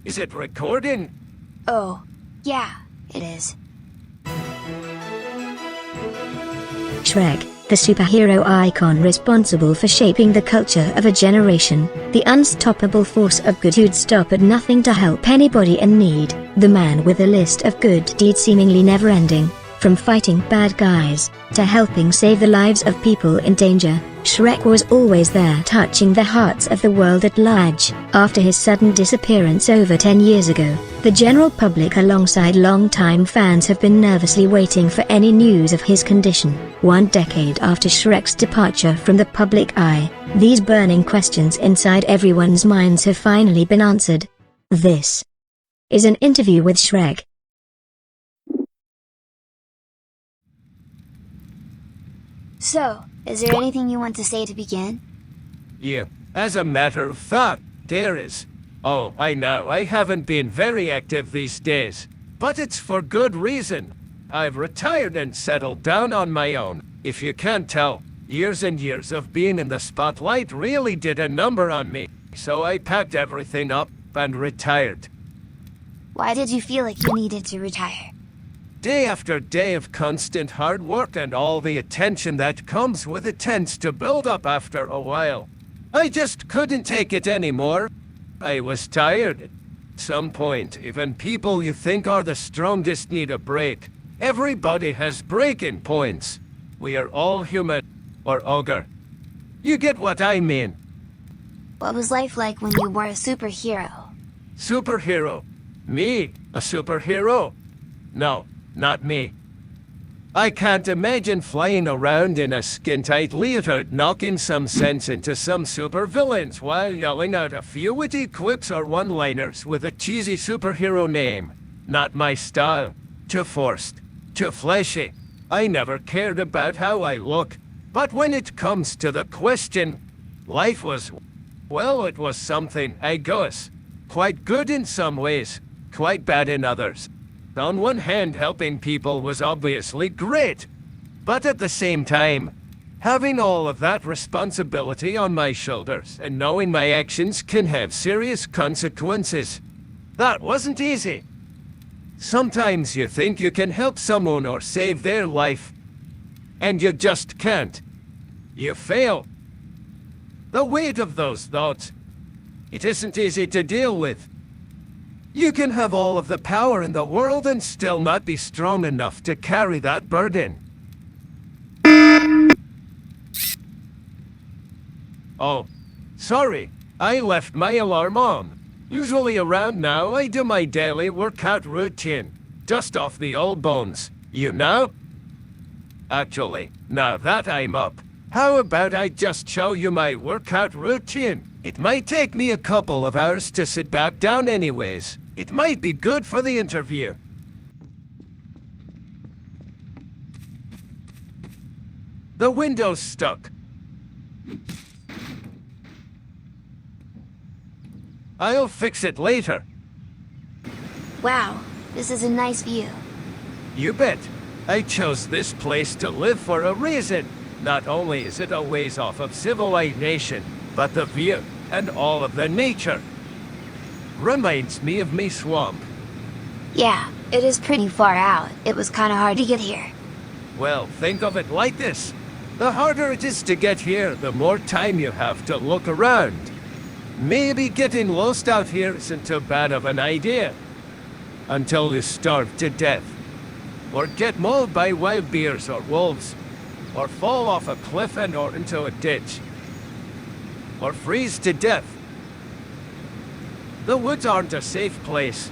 Is it recording? Oh, yeah, it is. Shrek, the superhero icon responsible for shaping the culture of a generation, the unstoppable force of good who'd stop at nothing to help anybody in need, the man with a list of good deeds seemingly never-ending, from fighting bad guys, to helping save the lives of people in danger. Shrek was always there, touching the hearts of the world at large. After his sudden disappearance over 10 years ago, the general public alongside longtime fans have been nervously waiting for any news of his condition. 1 decade after Shrek's departure from the public eye, these burning questions inside everyone's minds have finally been answered. This is an interview with Shrek. So, is there anything you want to say to begin? Yeah, as a matter of fact, there is. Oh, I know, I haven't been very active these days, but it's for good reason. I've retired and settled down on my own. If you can't tell, years and years of being in the spotlight really did a number on me, so I packed everything up and retired. Why did you feel like you needed to retire? Day after day of constant hard work and all the attention that comes with it tends to build up after a while. I just couldn't take it anymore. I was tired. At some point, even people you think are the strongest need a break. Everybody has breaking points. We are all human, or ogre. You get what I mean. What was life like when you were a superhero? Superhero? Me? A superhero? No. Not me. I can't imagine flying around in a skin-tight leotard knocking some sense into some supervillains while yelling out a few witty quips or one-liners with a cheesy superhero name. Not my style. Too forced. Too fleshy. I never cared about how I look. But when it comes to the question, life was, well, it was something, I guess. Quite good in some ways, quite bad in others. On one hand, helping people was obviously great, but at the same time, having all of that responsibility on my shoulders and knowing my actions can have serious consequences, that wasn't easy. Sometimes you think you can help someone or save their life, and you just can't. You fail. The weight of those thoughts, it isn't easy to deal with. You can have all of the power in the world and still not be strong enough to carry that burden. Oh, sorry, I left my alarm on. Usually around now I do my daily workout routine. Dust off the old bones, you know? Actually, now that I'm up, how about I just show you my workout routine? It might take me a couple of hours to sit back down anyways. It might be good for the interview. The window's stuck. I'll fix it later. Wow, this is a nice view. You bet. I chose this place to live for a reason. Not only is it a ways off of civilization, but the view and all of the nature reminds me of me swamp. Yeah, it is pretty far out. It was kinda hard to get here. Well, think of it like this. The harder it is to get here, the more time you have to look around. Maybe getting lost out here isn't too bad of an idea. Until you starve to death. Or get mauled by wild bears or wolves. Or fall off a cliff and or into a ditch. Or freeze to death. The woods aren't a safe place.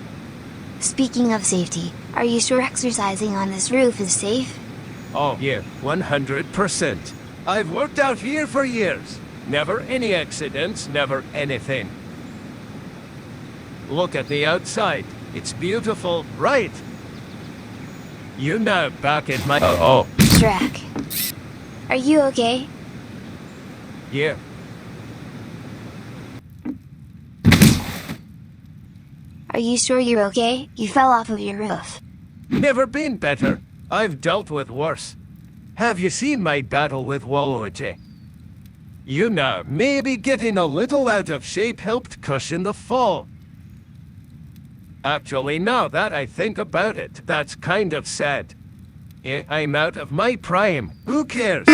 Speaking of safety, are you sure exercising on this roof is safe? Oh yeah, 100%. I've worked out here for years. Never any accidents, never anything. Look at the outside. It's beautiful, right? You know, back at my... Oh. Shrek. Are you okay? Yeah. Are you sure you're okay? You fell off of your roof. Never been better. I've dealt with worse. Have you seen my battle with Tomodachi? You know, maybe getting a little out of shape helped cushion the fall. Actually, now that I think about it, that's kind of sad. I'm out of my prime. Who cares?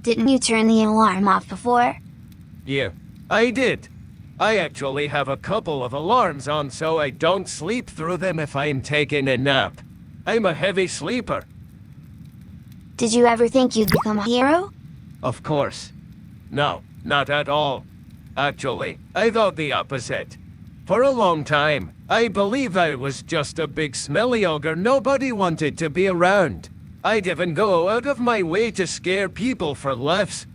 Didn't you turn the alarm off before? Yeah, I did. I actually have a couple of alarms on so I don't sleep through them if I'm taking a nap. I'm a heavy sleeper. Did you ever think you'd become a hero? Of course. No, not at all. Actually, I thought the opposite. For a long time, I believed I was just a big smelly ogre nobody wanted to be around. I'd even go out of my way to scare people for laughs.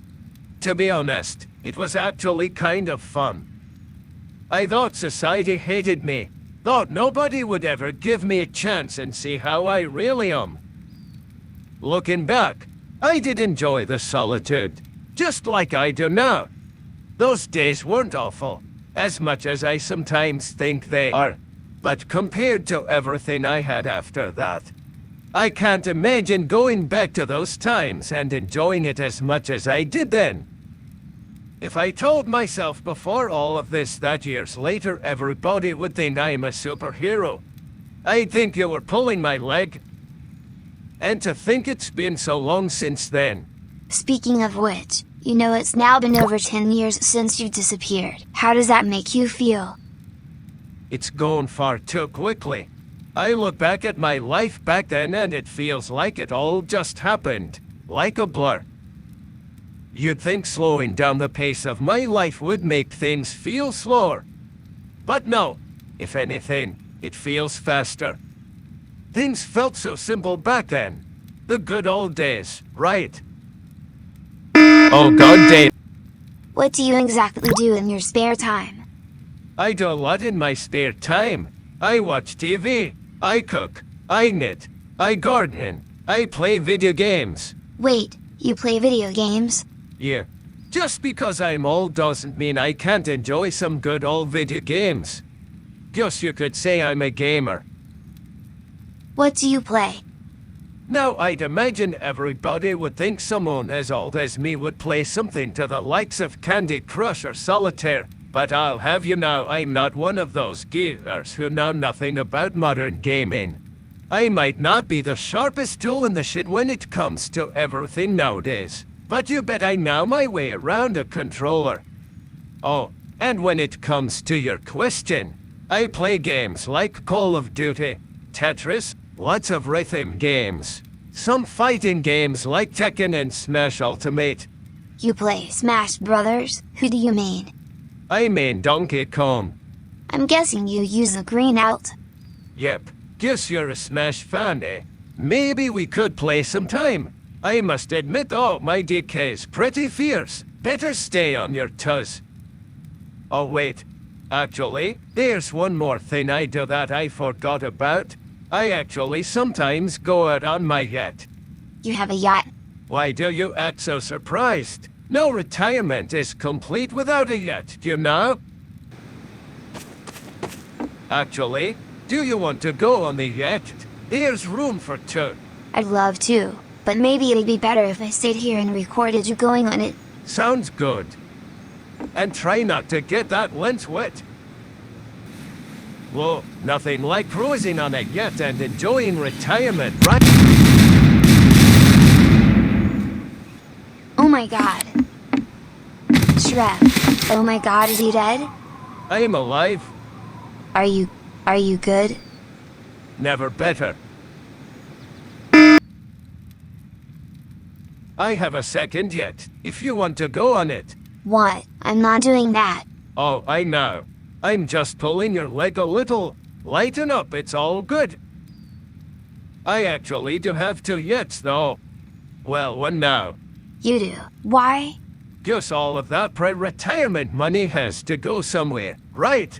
To be honest, it was actually kind of fun. I thought society hated me, thought nobody would ever give me a chance and see how I really am. Looking back, I did enjoy the solitude, just like I do now. Those days weren't awful, as much as I sometimes think they are, but compared to everything I had after that, I can't imagine going back to those times and enjoying it as much as I did then. If I told myself before all of this that years later everybody would think I'm a superhero, I'd think you were pulling my leg. And to think it's been so long since then. Speaking of which, you know it's now been over 10 years since you disappeared. How does that make you feel? It's gone far too quickly. I look back at my life back then and it feels like it all just happened, like a blur. You'd think slowing down the pace of my life would make things feel slower. But no, if anything, it feels faster. Things felt so simple back then. The good old days, right? Oh god damn. What do you exactly do in your spare time? I do a lot in my spare time. I watch TV, I cook, I knit, I garden, I play video games. Wait, you play video games? Yeah. Just because I'm old doesn't mean I can't enjoy some good old video games. Guess you could say I'm a gamer. What do you play? Now I'd imagine everybody would think someone as old as me would play something to the likes of Candy Crush or Solitaire, but I'll have you know I'm not one of those geekers who know nothing about modern gaming. I might not be the sharpest tool in the shed when it comes to everything nowadays, but you bet I know my way around a controller. Oh, and when it comes to your question, I play games like Call of Duty, Tetris, lots of rhythm games, some fighting games like Tekken and Smash Ultimate. You play Smash Brothers? Who do you mean? I mean Donkey Kong. I'm guessing you use the green alt. Yep, guess you're a Smash fan, eh? Maybe we could play sometime. I must admit though, my DK's pretty fierce. Better stay on your toes. Oh wait, actually, there's one more thing I do that I forgot about. I actually sometimes go out on my yacht. You have a yacht? Why do you act so surprised? No retirement is complete without a yacht, you know? Actually, do you want to go on the yacht? There's room for two. I'd love to, but maybe it'd be better if I stayed here and recorded you going on it. Sounds good. And try not to get that lens wet. Whoa, nothing like cruising on a yacht and enjoying retirement, right? Oh my god. Shrek. Oh my god, is he dead? I'm alive. Are you good? Never better. I have a second yet, if you want to go on it. What? I'm not doing that. Oh, I know. I'm just pulling your leg a little. Lighten up, it's all good. I actually do have two yets, though. Well, one now. You do. Why? Guess all of that pre-retirement money has to go somewhere, right?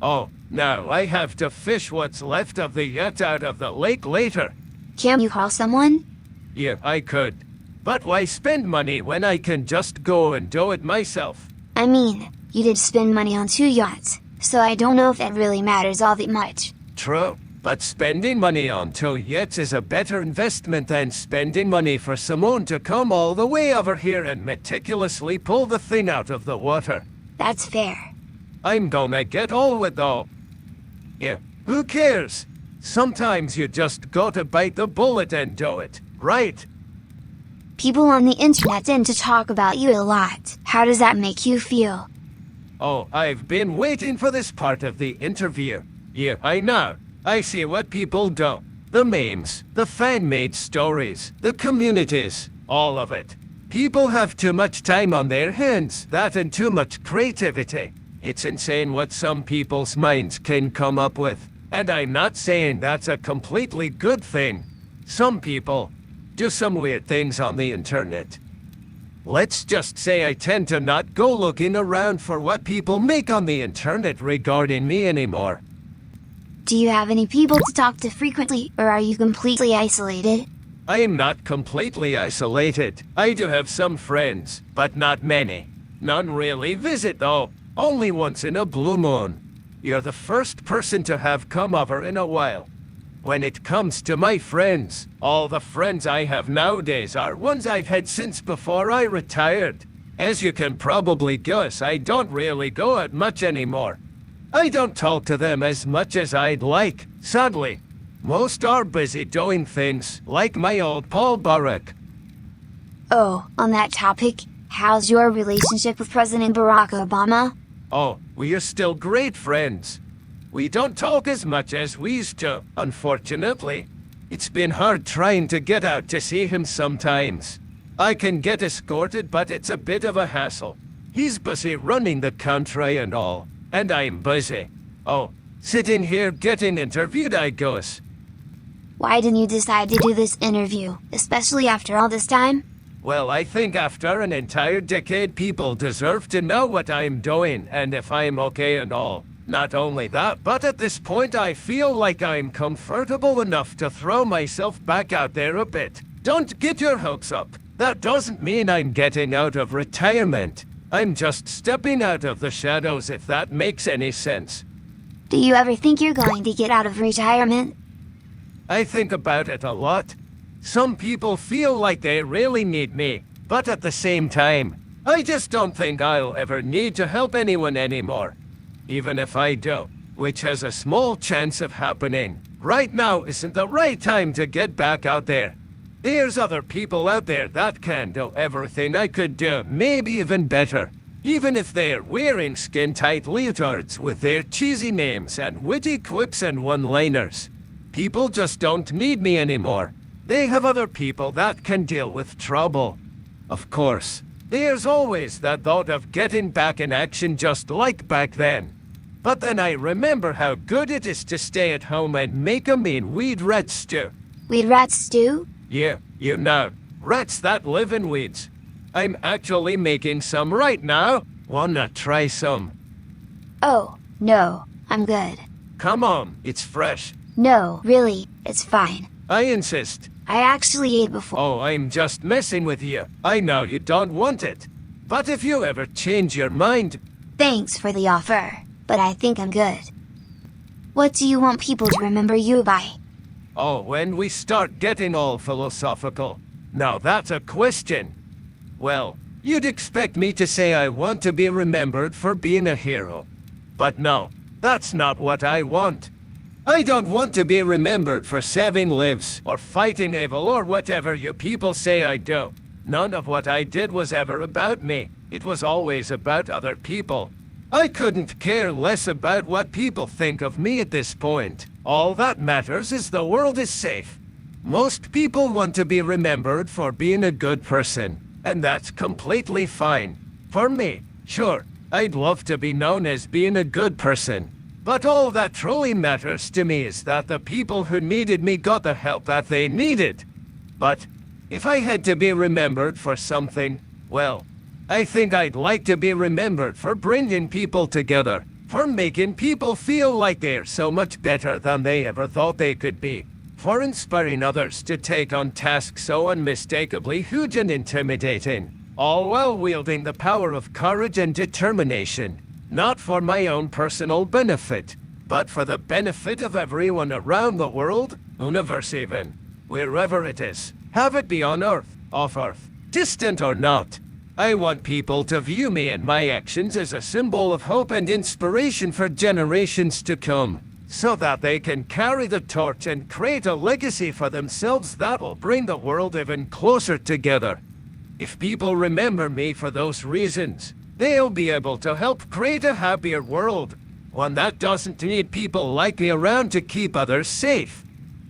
Oh, now I have to fish what's left of the yacht out of the lake later. Can you call someone? Yeah, I could. But why spend money when I can just go and do it myself? I mean, you did spend money on two yachts, so I don't know if that really matters all that much. True. But spending money on toilets is a better investment than spending money for someone to come all the way over here and meticulously pull the thing out of the water. That's fair. I'm gonna get all it though. Yeah, who cares? Sometimes you just gotta bite the bullet and do it, right? People on the internet tend to talk about you a lot. How does that make you feel? Oh, I've been waiting for this part of the interview. Yeah, I know. I see what people do. The memes, the fan-made stories, the communities, all of it. People have too much time on their hands, that and too much creativity. It's insane what some people's minds can come up with. And I'm not saying that's a completely good thing. Some people do some weird things on the internet. Let's just say I tend to not go looking around for what people make on the internet regarding me anymore. Do you have any people to talk to frequently, or are you completely isolated? I am not completely isolated. I do have some friends, but not many. None really visit though, only once in a blue moon. You're the first person to have come over in a while. When it comes to my friends, all the friends I have nowadays are ones I've had since before I retired. As you can probably guess, I don't really go out much anymore. I don't talk to them as much as I'd like, sadly. Most are busy doing things, like my old Paul Barack. Oh, on that topic, how's your relationship with President Barack Obama? Oh, we are still great friends. We don't talk as much as we used to, unfortunately. It's been hard trying to get out to see him sometimes. I can get escorted, but it's a bit of a hassle. He's busy running the country and all, and I'm busy. Oh, sitting here getting interviewed, I guess. Why didn't you decide to do this interview, especially after all this time? Well, I think after an entire decade, people deserve to know what I'm doing and if I'm okay and all. Not only that, but at this point I feel like I'm comfortable enough to throw myself back out there a bit. Don't get your hopes up. That doesn't mean I'm getting out of retirement. I'm just stepping out of the shadows, if that makes any sense. Do you ever think you're going to get out of retirement? I think about it a lot. Some people feel like they really need me, but at the same time, I just don't think I'll ever need to help anyone anymore. Even if I do, which has a small chance of happening, right now isn't the right time to get back out there. There's other people out there that can do everything I could do, maybe even better. Even if they're wearing skin-tight leotards with their cheesy names and witty quips and one-liners. People just don't need me anymore. They have other people that can deal with trouble. Of course, there's always that thought of getting back in action just like back then. But then I remember how good it is to stay at home and make a mean weed rat stew. Weed rat stew? Yeah, you know, rats that live in weeds. I'm actually making some right now. Wanna try some? Oh, no, I'm good. Come on, it's fresh. No, really, it's fine. I insist. I actually ate before. Oh, I'm just messing with you. I know you don't want it. But if you ever change your mind... Thanks for the offer, but I think I'm good. What do you want people to remember you by? Oh, when we start getting all philosophical. Now that's a question. Well, you'd expect me to say I want to be remembered for being a hero. But no, that's not what I want. I don't want to be remembered for saving lives, or fighting evil, or whatever you people say I do. None of what I did was ever about me. It was always about other people. I couldn't care less about what people think of me at this point. All that matters is the world is safe. Most people want to be remembered for being a good person, and that's completely fine. For me, sure, I'd love to be known as being a good person. But all that truly matters to me is that the people who needed me got the help that they needed. But if I had to be remembered for something, well, I think I'd like to be remembered for bringing people together, for making people feel like they're so much better than they ever thought they could be, for inspiring others to take on tasks so unmistakably huge and intimidating, all while wielding the power of courage and determination. Not for my own personal benefit, but for the benefit of everyone around the world, universe even, wherever it is, have it be on Earth, off Earth, distant or not. I want people to view me and my actions as a symbol of hope and inspiration for generations to come, so that they can carry the torch and create a legacy for themselves that will bring the world even closer together. If people remember me for those reasons, they'll be able to help create a happier world, one that doesn't need people like me around to keep others safe.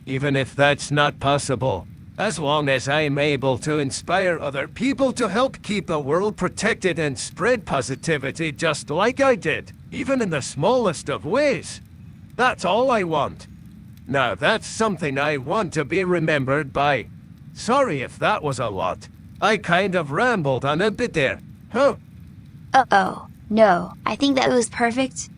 Even if that's not possible, as long as I'm able to inspire other people to help keep the world protected and spread positivity just like I did, even in the smallest of ways. That's all I want. Now that's something I want to be remembered by. Sorry if that was a lot. I kind of rambled on a bit there. Huh? Uh-oh, no, I think that was perfect.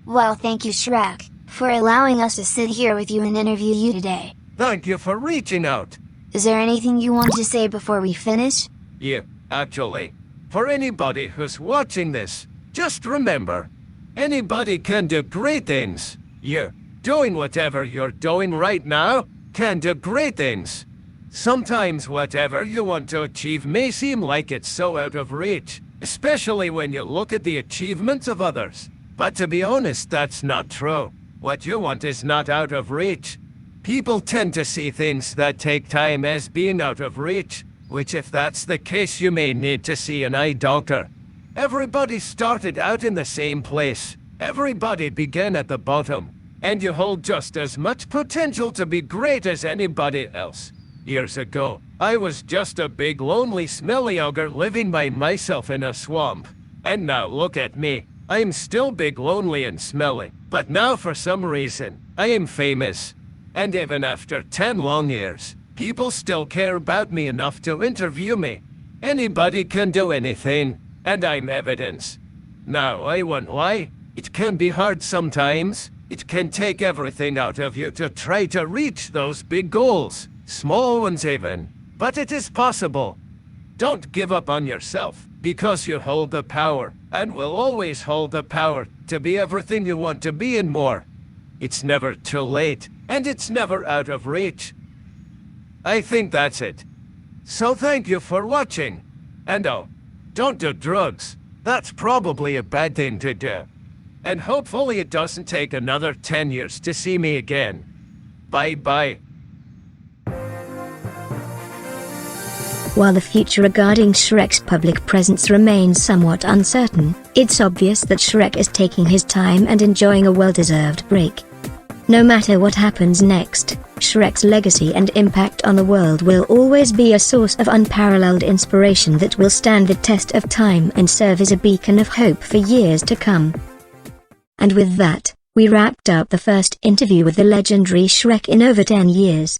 Well, thank you, Shrek, for allowing us to sit here with you and interview you today. Thank you for reaching out. Is there anything you want to say before we finish? Yeah, actually, for anybody who's watching this, just remember, anybody can do great things. You, doing whatever you're doing right now, can do great things. Sometimes whatever you want to achieve may seem like it's so out of reach, especially when you look at the achievements of others. But to be honest, that's not true. What you want is not out of reach. People tend to see things that take time as being out of reach, which if that's the case you may need to see an eye doctor. Everybody started out in the same place. Everybody began at the bottom, and you hold just as much potential to be great as anybody else. Years ago, I was just a big lonely smelly ogre living by myself in a swamp. And now look at me. I'm still big, lonely, and smelly, but now for some reason, I am famous. And even after 10 long years, people still care about me enough to interview me. Anybody can do anything, and I'm evidence. Now, I won't lie, it can be hard sometimes. It can take everything out of you to try to reach those big goals, small ones even, but it is possible. Don't give up on yourself, because you hold the power, and will always hold the power, to be everything you want to be and more. It's never too late, and it's never out of reach. I think that's it. So thank you for watching. And oh, don't do drugs. That's probably a bad thing to do. And hopefully it doesn't take another 10 years to see me again. Bye-bye. While the future regarding Shrek's public presence remains somewhat uncertain, it's obvious that Shrek is taking his time and enjoying a well-deserved break. No matter what happens next, Shrek's legacy and impact on the world will always be a source of unparalleled inspiration that will stand the test of time and serve as a beacon of hope for years to come. And with that, we wrapped up the first interview with the legendary Shrek in over 10 years.